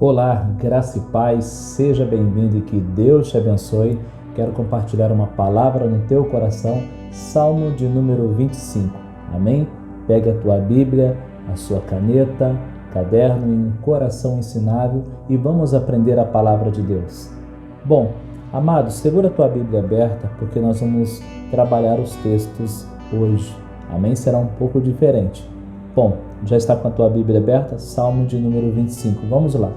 Olá, graça e paz, seja bem-vindo e que Deus te abençoe. Quero compartilhar uma palavra no teu coração, Salmo de número 25. Amém? Pega a tua Bíblia, a sua caneta, caderno e um coração ensinável e vamos aprender a palavra de Deus. Bom, amados, segura a tua Bíblia aberta porque nós vamos trabalhar os textos hoje. Amém? Será um pouco diferente. Bom, já está com a tua Bíblia aberta? Salmo de número 25. Vamos lá.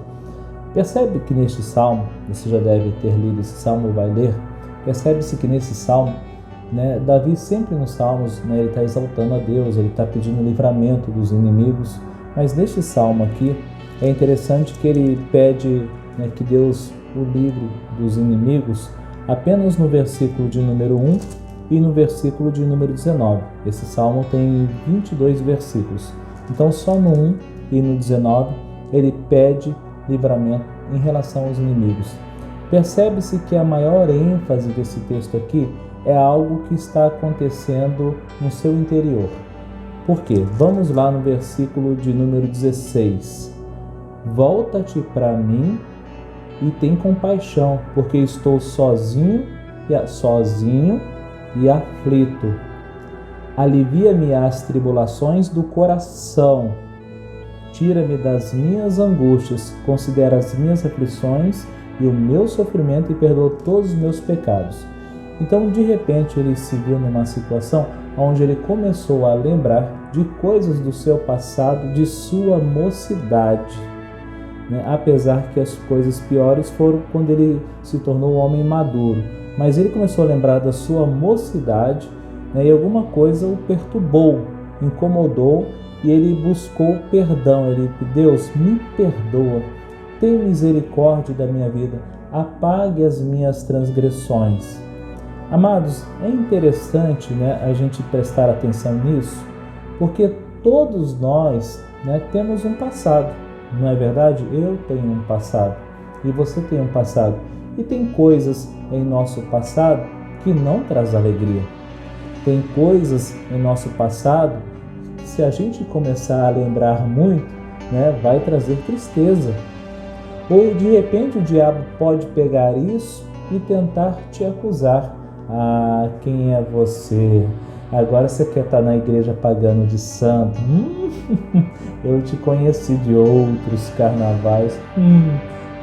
Percebe que neste salmo, você já deve ter lido esse salmo, vai ler, percebe-se que nesse salmo, Davi sempre nos salmos, ele está exaltando a Deus, ele está pedindo livramento dos inimigos, mas neste salmo aqui, é interessante que ele pede que Deus o livre dos inimigos apenas no versículo de número 1 e no versículo de número 19. Esse salmo tem 22 versículos, então só no 1 e no 19 ele pede livramento em relação aos inimigos. Percebe-se que a maior ênfase desse texto aqui é algo que está acontecendo no seu interior. Por quê? Vamos lá no versículo de número 16. Volta-te para mim e tem compaixão, porque estou sozinho e aflito. Alivia-me as tribulações do coração. Tira-me das minhas angústias, considera as minhas aflições e o meu sofrimento e perdoa todos os meus pecados. Então, de repente, ele se viu numa situação onde ele começou a lembrar de coisas do seu passado, de sua mocidade. Apesar que as coisas piores foram quando ele se tornou um homem maduro. Mas ele começou a lembrar da sua mocidade, e alguma coisa o perturbou, incomodou, e ele buscou perdão. Ele disse: Deus, me perdoa, tem misericórdia da minha vida, apague as minhas transgressões. Amados, é interessante a gente prestar atenção nisso, porque todos nós temos um passado, não é verdade? Eu tenho um passado e você tem um passado, e tem coisas em nosso passado que não traz alegria. Tem coisas em nosso passado que, se a gente começar a lembrar muito, vai trazer tristeza. Ou de repente o diabo pode pegar isso e tentar te acusar. Ah, quem é você? Agora você quer estar na igreja pagando de santo? Eu te conheci de outros carnavais.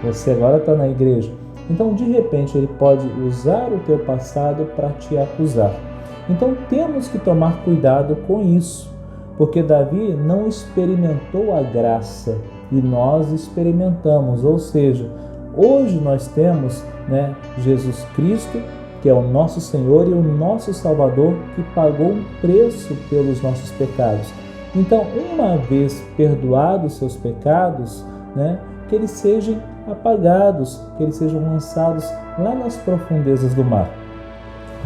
Você agora está na igreja. Então, de repente, ele pode usar o teu passado para te acusar. Então, temos que tomar cuidado com isso, porque Davi não experimentou a graça e nós experimentamos. Ou seja, hoje nós temos Jesus Cristo, que é o nosso Senhor e o nosso Salvador, que pagou um preço pelos nossos pecados. Então, uma vez perdoados seus pecados, que eles sejam apagados, que eles sejam lançados lá nas profundezas do mar.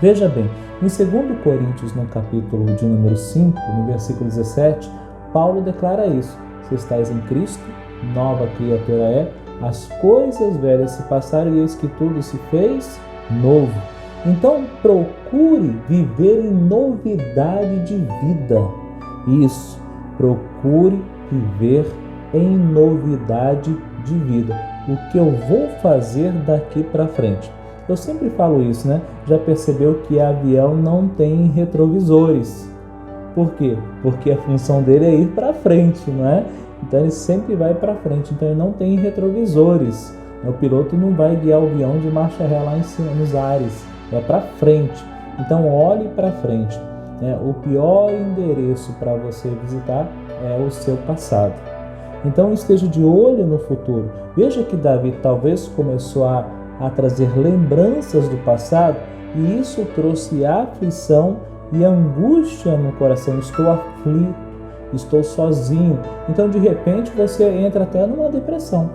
Veja bem, em 2 Coríntios, no capítulo de número 5, no versículo 17, Paulo declara isso: se estáis em Cristo, nova criatura é, as coisas velhas se passaram e eis que tudo se fez novo. Então procure viver em novidade de vida. Isso, procure viver em novidade de vida. O que eu vou fazer daqui para frente? Eu sempre falo isso, Já percebeu que avião não tem retrovisores. Por quê? Porque a função dele é ir para frente, Então ele sempre vai para frente, então ele não tem retrovisores. O piloto não vai guiar o avião de marcha ré lá em cima, nos ares, é para frente. Então olhe para frente. O pior endereço para você visitar é o seu passado. Então esteja de olho no futuro. Veja que Davi talvez começou a trazer lembranças do passado e isso trouxe aflição e angústia no coração. Estou aflito, estou sozinho. Então de repente você entra até numa depressão.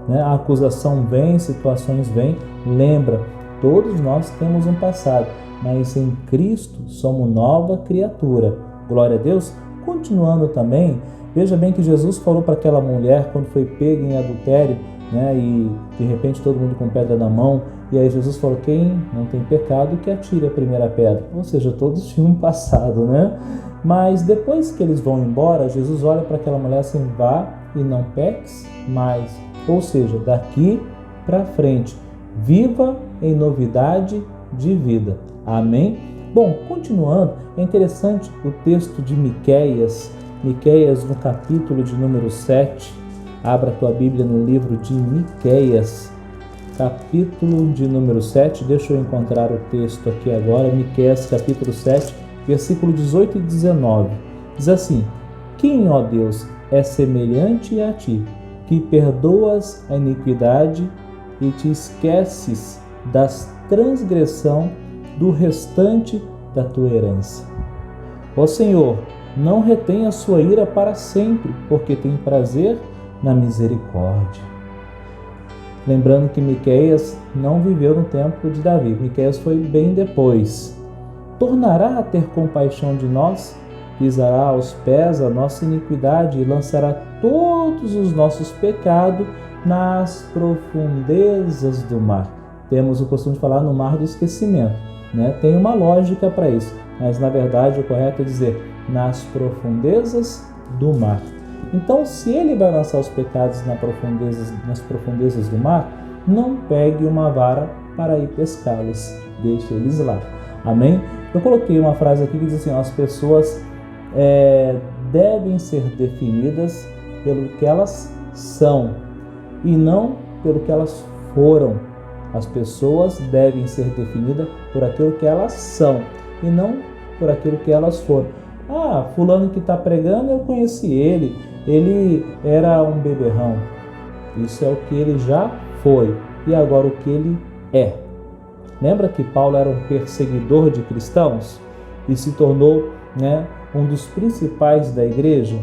A acusação vem, situações vêm. Lembra, todos nós temos um passado, mas em Cristo somos nova criatura. Glória a Deus. Continuando também, veja bem que Jesus falou para aquela mulher quando foi pega em adultério, e de repente todo mundo com pedra na mão, e aí Jesus falou: quem não tem pecado que atire a primeira pedra. Ou seja, todos tinham um passado, Mas depois que eles vão embora, Jesus olha para aquela mulher assim: vá e não peques mais. Ou seja, daqui para frente, viva em novidade de vida. Amém? Bom, continuando, é interessante o texto de Miqueias no capítulo de número 7. Abra a tua Bíblia no livro de Miqueias, capítulo de número 7. Deixa eu encontrar o texto aqui agora. Miqueias, capítulo 7, versículo 18 e 19. Diz assim: Quem, ó Deus, é semelhante a ti, que perdoas a iniquidade e te esqueces das transgressão do restante da tua herança. Ó Senhor, não retenha a sua ira para sempre, porque tem prazer na misericórdia. Lembrando que Miqueias não viveu no tempo de Davi. Miqueias foi bem depois. Tornará a ter compaixão de nós, pisará aos pés a nossa iniquidade e lançará todos os nossos pecados nas profundezas do mar. Temos o costume de falar no mar do esquecimento, né? Tem uma lógica para isso, mas na verdade o correto é dizer nas profundezas do mar. Então, se ele vai lançar os pecados nas profundezas do mar, não pegue uma vara para ir pescá-los, deixe eles lá. Amém? Eu coloquei uma frase aqui que diz assim: as pessoas devem ser definidas pelo que elas são e não pelo que elas foram. As pessoas devem ser definidas por aquilo que elas são e não por aquilo que elas foram. Ah, fulano que está pregando, eu conheci ele era um beberrão. Isso é o que ele já foi e agora o que ele é. Lembra que Paulo era um perseguidor de cristãos e se tornou, um dos principais da igreja?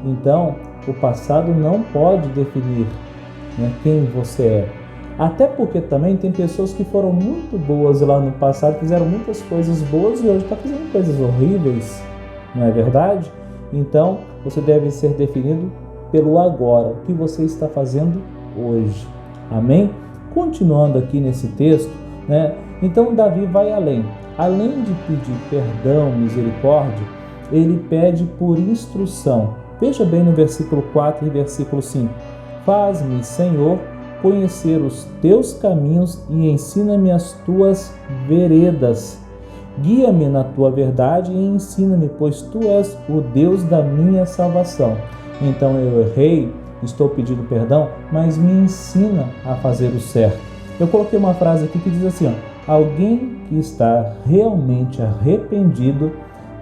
Então, o passado não pode definir, quem você é. Até porque também tem pessoas que foram muito boas lá no passado, fizeram muitas coisas boas e hoje estão fazendo coisas horríveis, não é verdade? Então, você deve ser definido pelo agora, o que você está fazendo hoje. Amém? Continuando aqui nesse texto, então Davi vai além. Além de pedir perdão, misericórdia, ele pede por instrução. Veja bem no versículo 4 e versículo 5. Faz-me, Senhor, conhecer os teus caminhos e ensina-me as tuas veredas. Guia-me na tua verdade e ensina-me, pois tu és o Deus da minha salvação. Então eu errei, estou pedindo perdão, mas me ensina a fazer o certo. Eu coloquei uma frase aqui que diz assim: alguém que está realmente arrependido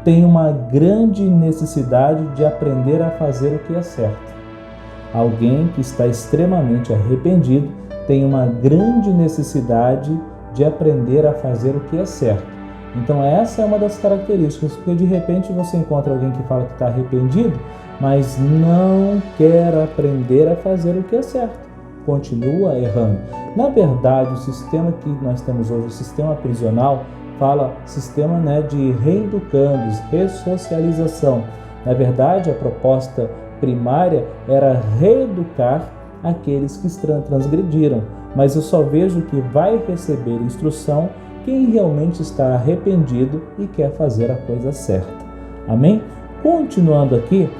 tem uma grande necessidade de aprender a fazer o que é certo. Alguém que está extremamente arrependido tem uma grande necessidade de aprender a fazer o que é certo. Então essa é uma das características, porque de repente você encontra alguém que fala que está arrependido, mas não quer aprender a fazer o que é certo. Continua errando. Na verdade, o sistema que nós temos hoje, o sistema prisional, fala sistema de reeducandos, ressocialização. Na verdade, a proposta primária era reeducar aqueles que transgrediram, mas eu só vejo que vai receber instrução quem realmente está arrependido e quer fazer a coisa certa. Amém? Continuando aqui,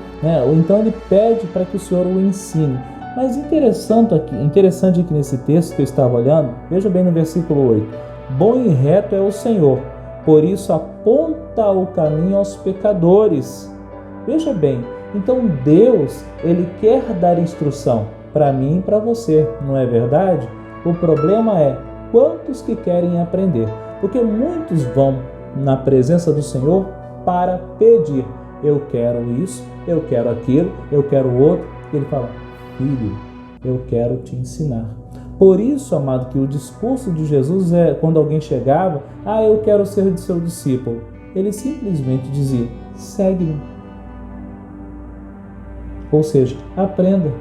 então ele pede para que o Senhor o ensine. Mas interessante aqui nesse texto que eu estava olhando, veja bem no versículo 8. Bom e reto é o Senhor, por isso aponta o caminho aos pecadores. Veja bem, então Deus, ele quer dar instrução para mim e para você, não é verdade? O problema é quantos que querem aprender, porque muitos vão na presença do Senhor para pedir. Eu quero isso, eu quero aquilo, eu quero o outro. Ele fala: filho, eu quero te ensinar. Por isso, amado, que o discurso de Jesus quando alguém chegava: eu quero ser seu discípulo. Ele simplesmente dizia: segue-me. Ou seja, aprenda,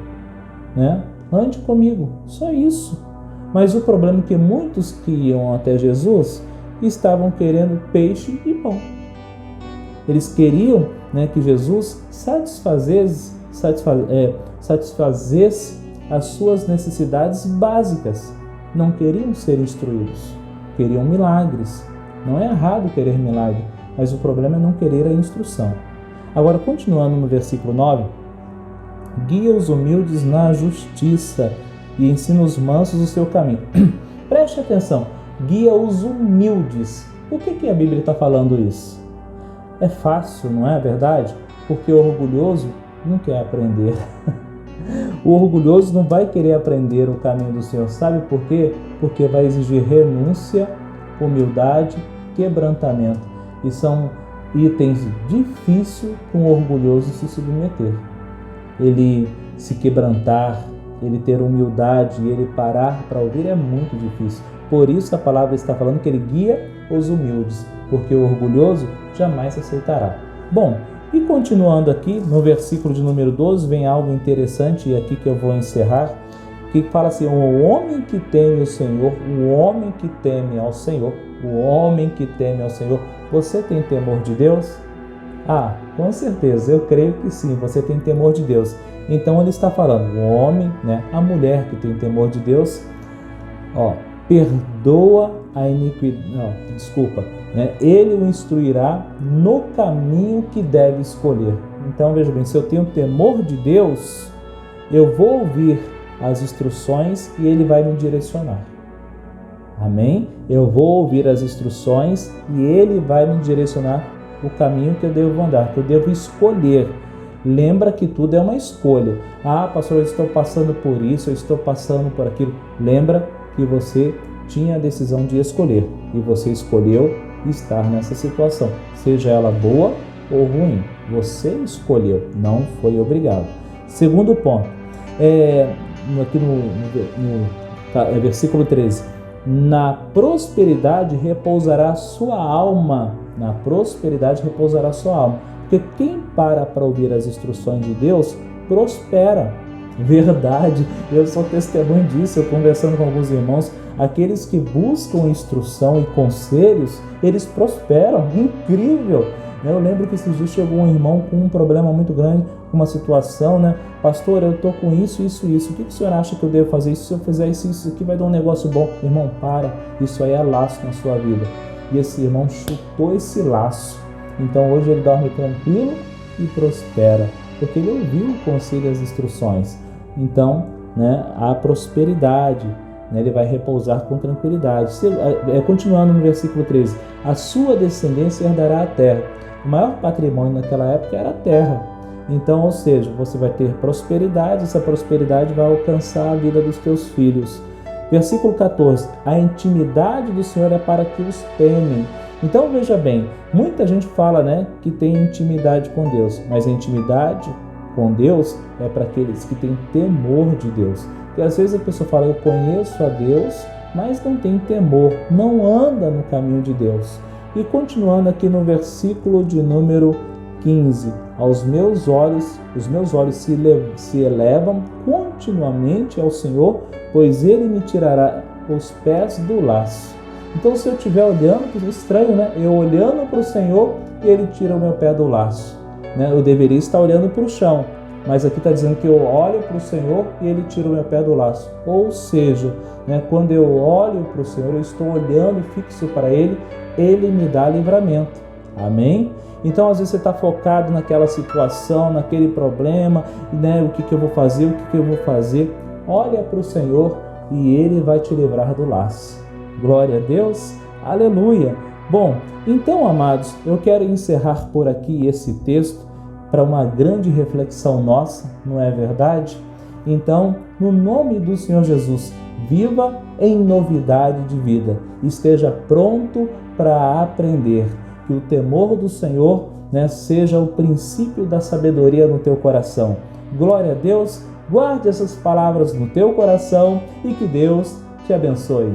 ande comigo, só isso. Mas o problema é que muitos que iam até Jesus estavam querendo peixe e pão. Eles queriam que Jesus satisfazesse as suas necessidades básicas. Não queriam ser instruídos, queriam milagres. Não é errado querer milagre, mas o problema é não querer a instrução. Agora, continuando no versículo 9, Guia os humildes na justiça e ensina os mansos o seu caminho. Preste atenção, guia os humildes. Por que a Bíblia está falando isso? É fácil, não é verdade? Porque o orgulhoso não quer aprender. O orgulhoso não vai querer aprender o caminho do Senhor. Sabe por quê? Porque vai exigir renúncia, humildade, quebrantamento. E são itens difíceis para um orgulhoso se submeter. Ele se quebrantar, ele ter humildade, ele parar para ouvir é muito difícil. Por isso a palavra está falando que ele guia os humildes, porque o orgulhoso jamais aceitará. Bom, e continuando aqui, no versículo de número 12, vem algo interessante, e aqui que eu vou encerrar, que fala assim: o homem que teme o Senhor, o homem que teme ao Senhor, o homem que teme ao Senhor. Você tem temor de Deus? Ah, com certeza, eu creio que sim, você tem temor de Deus. Então ele está falando, o homem, a mulher que tem temor de Deus, perdoa a iniquidade, ele o instruirá no caminho que deve escolher. Então veja bem, se eu tenho temor de Deus, eu vou ouvir as instruções e ele vai me direcionar. Amém? Eu vou ouvir as instruções e ele vai me direcionar o caminho que eu devo andar, que eu devo escolher. Lembra que tudo é uma escolha. Ah, pastor, eu estou passando por isso, eu estou passando por aquilo. Lembra que você tinha a decisão de escolher e você escolheu estar nessa situação, seja ela boa ou ruim. Você escolheu, não foi obrigado. Segundo ponto, aqui no versículo 13: na prosperidade repousará a sua alma. Na prosperidade repousará a sua alma. Porque quem para ouvir as instruções de Deus, prospera. Verdade, eu sou testemunho disso, eu conversando com alguns irmãos, aqueles que buscam instrução e conselhos, eles prosperam, incrível. Eu lembro que esses dias chegou um irmão com um problema muito grande, com uma situação, pastor, eu estou com isso, o que o senhor acha que eu devo fazer? Se eu fizer isso aqui vai dar um negócio bom. Irmão, para, isso aí é laço na sua vida. E esse irmão chutou esse laço. Então hoje ele dorme tranquilo e prospera, porque ele ouviu o conselho e as instruções. Então, a prosperidade, ele vai repousar com tranquilidade. Continuando no versículo 13: a sua descendência herdará a terra. O maior patrimônio naquela época era a terra. Então, ou seja, você vai ter prosperidade, essa prosperidade vai alcançar a vida dos teus filhos. Versículo 14: a intimidade do Senhor é para que os temem. Então veja bem, muita gente fala que tem intimidade com Deus, mas a intimidade com Deus é para aqueles que têm temor de Deus. Porque às vezes a pessoa fala, eu conheço a Deus, mas não tem temor, não anda no caminho de Deus. E continuando aqui no versículo de número 15: os meus olhos se elevam continuamente ao Senhor, pois Ele me tirará os pés do laço. Então, se eu estiver olhando, estranho, eu olhando para o Senhor e Ele tira o meu pé do laço. Eu deveria estar olhando para o chão, mas aqui está dizendo que eu olho para o Senhor e Ele tira o meu pé do laço. Ou seja, quando eu olho para o Senhor, eu estou olhando fixo para Ele, Ele me dá livramento. Amém? Então, às vezes você está focado naquela situação, naquele problema, o que eu vou fazer, Olha para o Senhor e Ele vai te livrar do laço. Glória a Deus, aleluia. Bom, então, amados, eu quero encerrar por aqui esse texto para uma grande reflexão nossa, não é verdade? Então, no nome do Senhor Jesus, viva em novidade de vida, esteja pronto para aprender, que o temor do Senhor seja o princípio da sabedoria no teu coração. Glória a Deus, guarde essas palavras no teu coração e que Deus te abençoe.